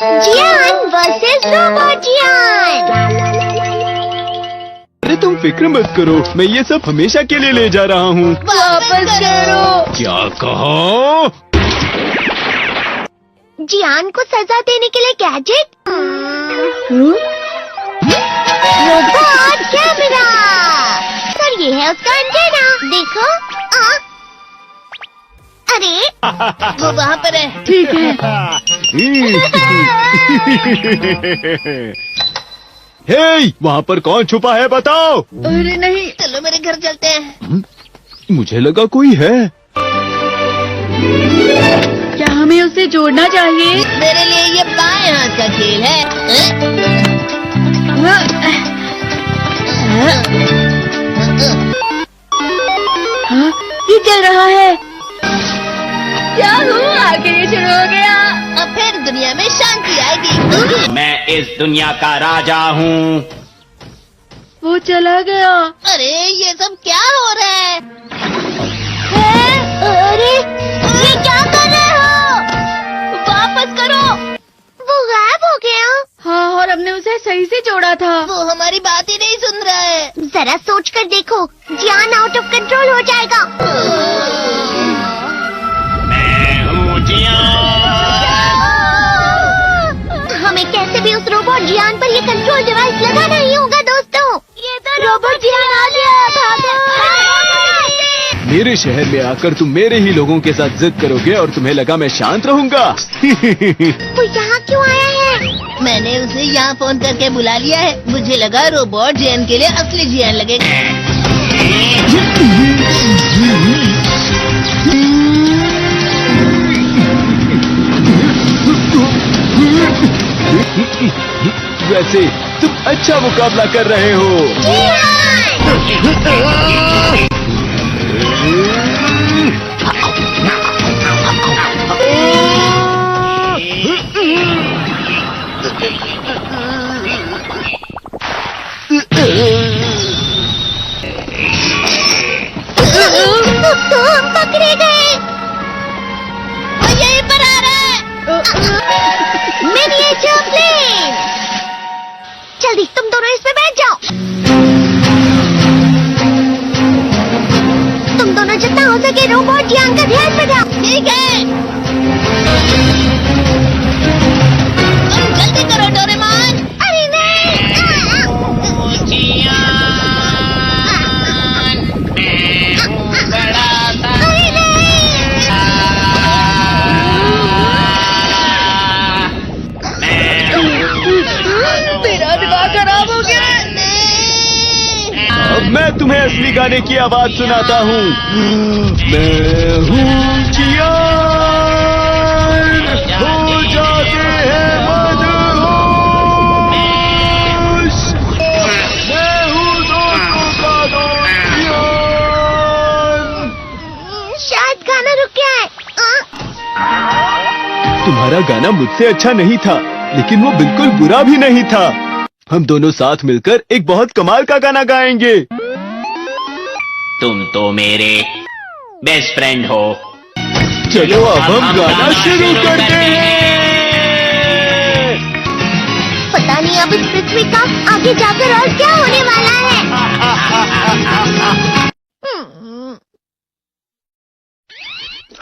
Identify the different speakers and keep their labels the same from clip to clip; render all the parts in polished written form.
Speaker 1: जियान versus robot जियान।
Speaker 2: अरे तुम फिक्र मत करो, मैं ये सब हमेशा के लिए ले जा रहा हूँ।
Speaker 1: वापस करो।
Speaker 2: क्या कहा?
Speaker 1: जियान को सजा देने के लिए गैजेट। Robot camera. सर ये है उसका एंटेना, देखो। अरे वो वहाँ पर है।
Speaker 3: ठीक है।
Speaker 2: हे, वहाँ पर कौन छुपा है बताओ?
Speaker 3: अरे नहीं,
Speaker 1: चलो मेरे घर चलते हैं।
Speaker 2: मुझे लगा कोई है।
Speaker 3: क्या हमें उसे जोड़ना चाहिए?
Speaker 1: मेरे लिए ये बाएं हाथ का खेल है।
Speaker 3: हाँ, ये चल रहा है। क्या हुआ? आखिर ये शुरू हो गया।
Speaker 1: अब फिर दुनिया में शांति आएगी।
Speaker 4: मैं इस दुनिया का राजा हूँ।
Speaker 3: वो चला गया।
Speaker 1: अरे ये सब क्या हो रहा है? अरे ये क्या कर रहे हो? वापस करो। वो गायब हो गया।
Speaker 3: हाँ, और हमने उसे सही से जोड़ा था।
Speaker 1: वो हमारी बात ही नहीं सुन रहा है। जरा सोच कर देखो, जियान आउट ऑफ कंट्रोल हो जाएगा।
Speaker 4: मैं हूँ
Speaker 1: हमें कैसे भी उस रोबोट जियान पर ये कंट्रोल डिवाइस लगाना ही होगा दोस्तों। ये तो रोबोट जियान आ गया। भागो।
Speaker 2: मेरे शहर में आकर तुम मेरे ही लोगों के साथ जिद करोगे और तुम्हें लगा मैं शांत रहूंगा।
Speaker 1: वो यहाँ क्यों आया है? मैंने उसे यहाँ फोन करके बुला लिया है। मुझे लगा रोबोट जियान के लिए असली जियान लगेगा।
Speaker 2: वैसे तुम अच्छा मुकाबला कर रहे हो।
Speaker 1: तो हम पकड़े गए। वो यहीं पर आ रहा है। Miniature plane. जल्दी तुम दोनों इस पे बैठ जाओ। तुम दोनों जितना हो सके रोबोट जियान का ध्यान बजाओ। ठीक है। जल्दी करो डोरेमोन। अरे नहीं। अरे नहीं।
Speaker 3: मेरा दिमाग खराब हो गया।
Speaker 2: अब मैं तुम्हें असली गाने की आवाज सुनाता हूँ। मैं हूँ जियान, हो जाते हैं मदहोश। मैं हूँ दोस्तों का दोस्त जियान।
Speaker 1: शायद गाना रुक गया है।
Speaker 2: तुम्हारा गाना मुझसे अच्छा नहीं था, लेकिन वो बिल्कुल बुरा भी नहीं था। हम दोनों साथ मिलकर एक बहुत कमाल का गाना गाएंगे।
Speaker 4: तुम तो मेरे बेस्ट फ्रेंड हो।
Speaker 2: चलो अब हम गाना शुरू करते हैं।
Speaker 1: पता नहीं अब इस पृथ्वी का आगे जाकर और क्या होने वाला है।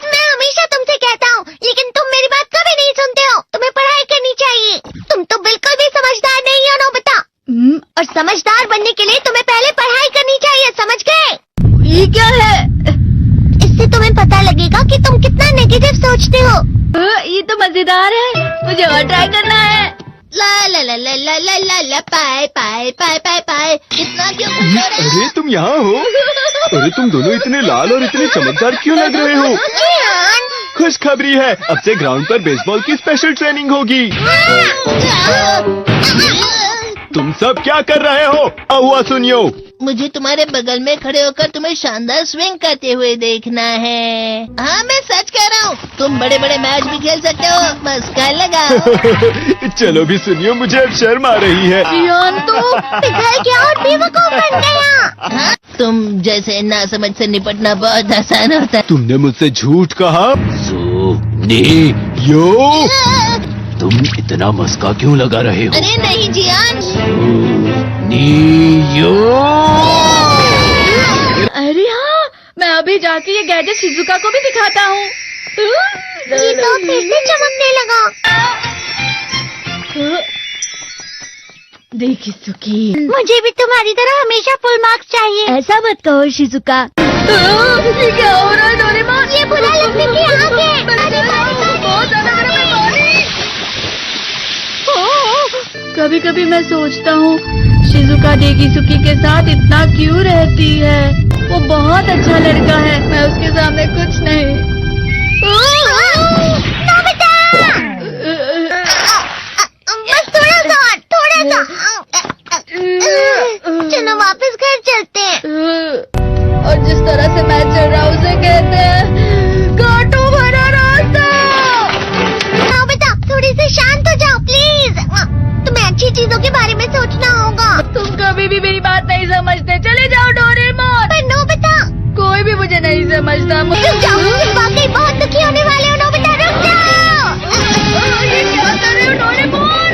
Speaker 1: मैं हमेशा तुमसे कहता हूँ, लेकिन तुम मेरी बात कभी नहीं सुनते हो। तुम्हें पढ़ाई करनी चाहिए। तुम तो बिल्कुल भी समझदार नहीं हो नोबिता। और समझदार बनने के लिए तुम्हें पहले पढ़ाई करनी चाहिए, समझ गए?
Speaker 3: ये क्या है?
Speaker 1: इससे तुम्हें पता लगेगा कि तुम कितना नेगेटिव सोचते हो।
Speaker 3: ये तो मजेदार है। मुझे और ट्राई करना है।
Speaker 1: ला ला ला ला ला ला ला ला पाए पाए पाए पाए पाए। इतना क्यों खुश हो रहे हो?
Speaker 2: अरे तुम यहाँ हो? अरे तुम दोनों इतने लाल और इतने चमकदार क्यों लग रहे हो?
Speaker 1: जियान।
Speaker 2: खुशखबरी है, अब से ग्राउंड पर बेसबॉल की स्पेशल ट्रेनिंग होगी। तुम सब क्या कर रहे हो? हुआ सुनियो।
Speaker 1: मुझे तुम्हारे बगल में खड़े होकर तुम्हें शानदार स्विंग करते हुए देखना है। हाँ मैं सच कह रहा हूँ। तुम बड़े बड़े मैच भी खेल सकते हो, बस कर लगाओ।
Speaker 2: चलो भी सुनियो, मुझे अब शर्म आ रही है।
Speaker 3: जियान तो
Speaker 1: पिघल गया और बेवकूफ बन गया। हाँ? तुम जैसे नासमझ से निपटना बहुत आसान होता है।
Speaker 2: तुमने मुझसे झूठ कहा।
Speaker 4: सुनियो।
Speaker 2: यो तुम इतना मस्का क्यों लगा रहे हो?
Speaker 1: अरे नहीं जियान।
Speaker 2: नियो।
Speaker 3: अरे हाँ, मैं अभी जाके ये गैजेट शिजुका को भी दिखाता हूँ।
Speaker 1: ये तो फिर से चमकने लगा।
Speaker 3: देखिए सुकी,
Speaker 1: मुझे भी तुम्हारी तरह हमेशा फुल मार्क्स चाहिए।
Speaker 3: ऐसा मत कहो शिजुका। ये क्या हो रहा है डोरेमोन?
Speaker 1: ये बुरा लगने की आग है।
Speaker 3: बहुत ज्यादा गर्म है पानी। कभी कभी मैं सोचता हूँ शिजुका डेगिसुकी के साथ इतना क्यों रहती है। वो बहुत अच्छा लड़का है, मैं उसके सामने कुछ नहीं।
Speaker 1: नोबिता! बस थोड़ा सा। चलो वापस घर चलते हैं।
Speaker 3: और जिस तरह से मैं चल रहा हूँ उसे कहते हैं कांटों भरा रास्ता।
Speaker 1: नोबिता, थोड़ी सी शांत हो जाओ प्लीज। तुम्हें अच्छी चीजों के बारे में सोचना होगा।
Speaker 3: तुम कभी भी मेरी बात नहीं समझते। चले जाओ डोरेमोन।
Speaker 1: पर नोबिता,
Speaker 3: कोई भी मुझे नहीं समझता।
Speaker 1: रुक जाओ, तुम वाकई बहुत दुखी होने वाले हो। नोबिता रुक जाओ।
Speaker 3: ये क्या कर रहे हो डोरेमोन?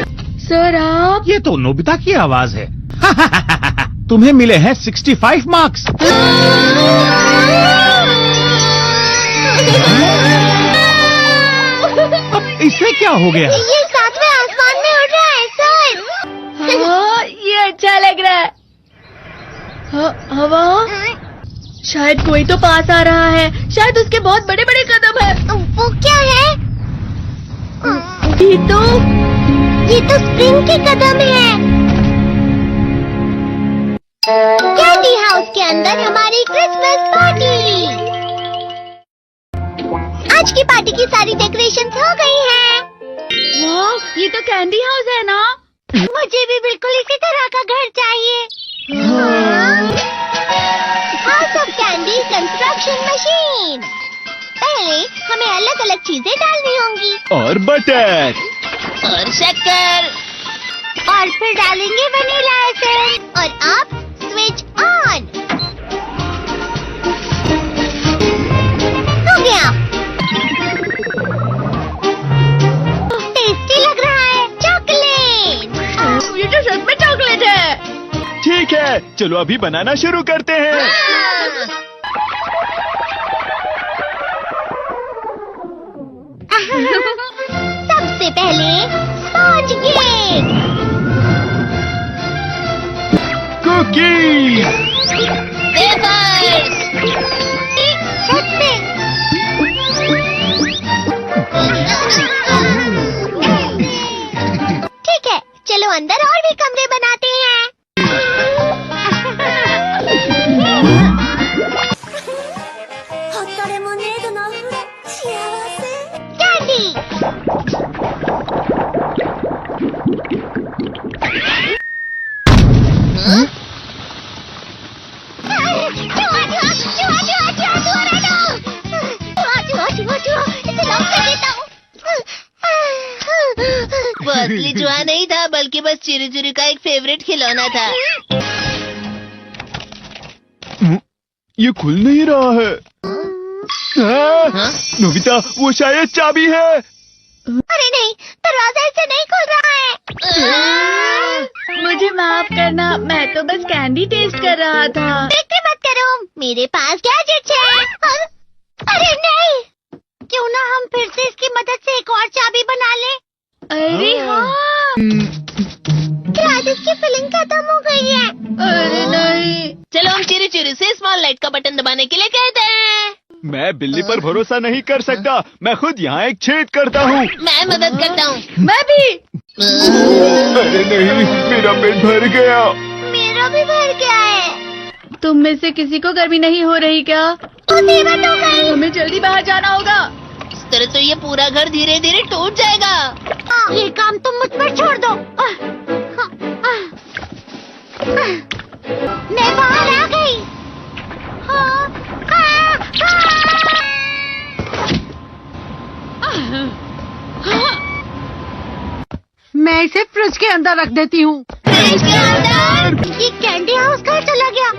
Speaker 3: सर आप?
Speaker 5: ये तो नोबिता की आवाज है। तुम्हें मिले हैं 65 मार्क्स। अब इससे क्या हो गया?
Speaker 1: ये सातवें आसमान में उड़ रहा है सर।
Speaker 3: हाँ, ये अच्छा लग रहा है। हवा? शायद कोई तो पास आ रहा है। शायद उसके बहुत बड़े बड़े कदम है।
Speaker 1: वो क्या है? ये तो स्प्रिंग के कदम है। कैंडी हाउस के अंदर हमारी क्रिसमस पार्टी। आज की पार्टी की सारी डेकोरेशंस हो गई हैं।
Speaker 3: वाह, ये तो कैंडी हाउस है ना?
Speaker 1: मुझे भी बिल्कुल इसी तरह का घर चाहिए। House of candy construction machine. पहले हमें अलग अलग चीजें डालनी होंगी।
Speaker 2: और बटर।
Speaker 1: और शक्कर। और फिर डालेंगे वनीला एसेंस। और अब स्विच ऑन। हो गया। टेस्टी लग रहा है। चॉकलेट।
Speaker 3: ये तो सच में चॉकलेट है।
Speaker 2: ठीक है, चलो अभी बनाना शुरू करते हैं।
Speaker 1: सबसे पहले स्पॉन्ज केक।
Speaker 2: कुकीज।
Speaker 1: वेफर्स। छत पे। ठीक है, चलो अंदर और भी कमरे बनाते हैं। कैंडी।
Speaker 6: वो असली जुआ नहीं था, बल्कि बस चिरू चिरू का एक फेवरेट खिलौना था।
Speaker 2: ये खुल नहीं रहा है।
Speaker 6: हाँ?
Speaker 2: नोबिता, वो शायद चाबी है।
Speaker 1: अरे नहीं, दरवाजा ऐसे नहीं खुल रहा है।
Speaker 3: मुझे माफ करना, मैं तो बस कैंडी टेस्ट कर रहा था।
Speaker 1: फिक्र मत करो, मेरे पास गैजेट्स है। अरे नहीं, क्यों ना हम फिर से इसकी मदद से एक और चाबी बना लें।
Speaker 3: अरे हाँ।
Speaker 1: शायद इसकी फिलिंग खत्म हो गई है।
Speaker 3: अरे नहीं।
Speaker 6: चलो हम चिरू चिरू से स्मॉल लाइट का बटन दबाने के लिए कहते हैं।
Speaker 2: मैं बिल्ली पर भरोसा नहीं कर सकता। मैं खुद यहाँ एक छेद करता हूँ।
Speaker 6: मैं मदद करता हूँ।
Speaker 3: मैं भी।
Speaker 2: अरे नहीं, मेरा पेट भर गया।
Speaker 1: मेरा भी भर गया है।
Speaker 3: तुम में से किसी को गर्मी नहीं हो रही क्या?
Speaker 1: मुसीबत हो गई।
Speaker 3: हमें जल्दी बाहर जाना होगा।
Speaker 6: इस तरह तो ये पूरा घर धीरे धीरे टूट जाएगा।
Speaker 1: ये काम तुम मुझ पर छोड़ दो। मैं बाहर आ गई।
Speaker 7: मैं इसे फ्रिज के अंदर रख देती हूँ।
Speaker 1: फ्रिज के अंदर? ये कैंडी हाउस कहाँ चला गया?